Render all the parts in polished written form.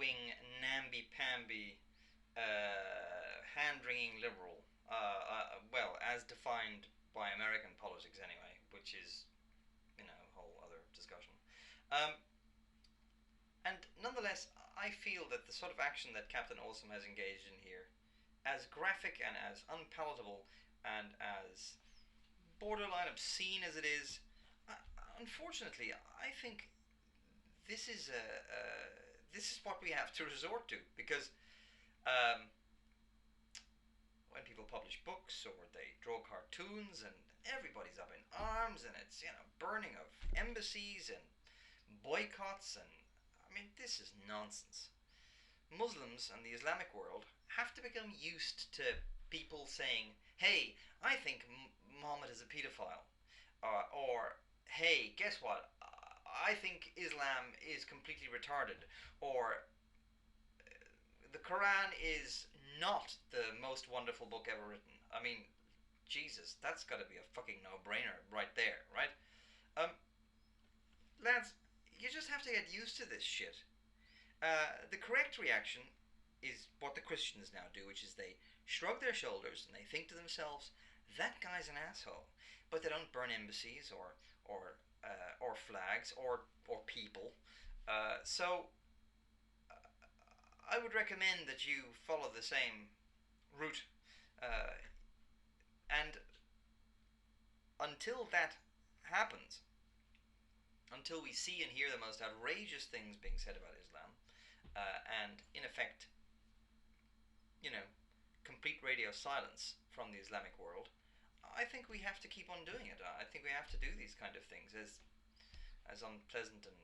right-wing, namby-pamby, hand-wringing liberal. Well, as defined by American politics anyway, which is, a whole other discussion. Um, and nonetheless, I feel that the sort of action that Captain Awesome has engaged in here, as graphic and as unpalatable and as borderline obscene as it is, uh, unfortunately, I think this is this is what we have to resort to because um, when people publish books or they draw cartoons and everybody's up in arms and it's burning of embassies and boycotts and I mean this is nonsense. Muslims and the Islamic world have to become used to people saying, "Hey, I think Muhammad is a pedophile," or "Hey, guess what? I think Islam is completely retarded," or "The Quran is not the most wonderful book ever written." I mean, Jesus, that's got to be a fucking no-brainer right there, right? Um, Lads, you just have to get used to this shit. The correct reaction is what the Christians now do, which is they shrug their shoulders and they think to themselves, "That guy's an asshole," but they don't burn embassies or flags or people. So I would recommend that you follow the same route, uh, and until that happens, until we see and hear the most outrageous things being said about Islam, and in effect, you know, complete radio silence from the Islamic world, I think we have to keep on doing it. I think we have to do these kind of things, as unpleasant and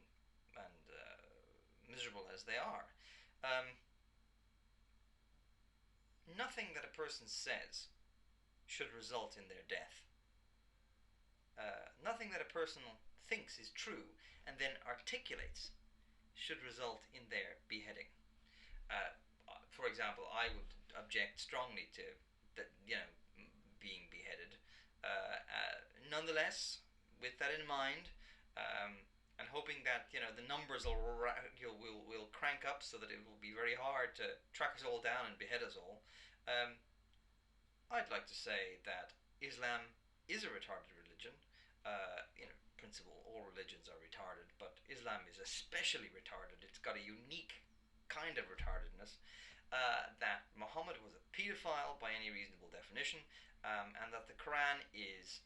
miserable as they are. Um, Nothing that a person says should result in their death. Nothing that a person thinks is true and then articulates should result in their beheading. Uh, for example, I would object strongly to that, being beheaded. Nonetheless, with that in mind, um, and hoping that the numbers will crank up so that it will be very hard to track us all down and behead us all. Um, I'd like to say that Islam is a retarded religion. In principle, all religions are retarded, but Islam is especially retarded. It's got a unique kind of retardedness. That Muhammad was a pedophile by any reasonable definition, and that the Quran is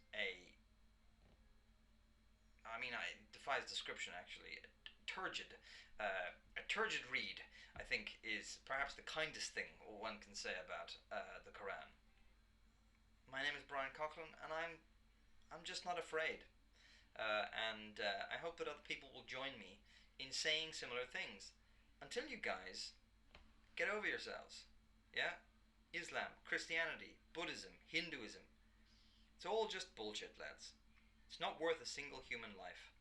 it defies description actually, turgid. A turgid read, I think, is perhaps the kindest thing one can say about the Quran. My name is Brian Coughlin, and I'm just not afraid. And I hope that other people will join me in saying similar things. Until you guys get over yourselves. Yeah? Islam, Christianity, Buddhism, Hinduism. It's all just bullshit, lads. It's not worth a single human life.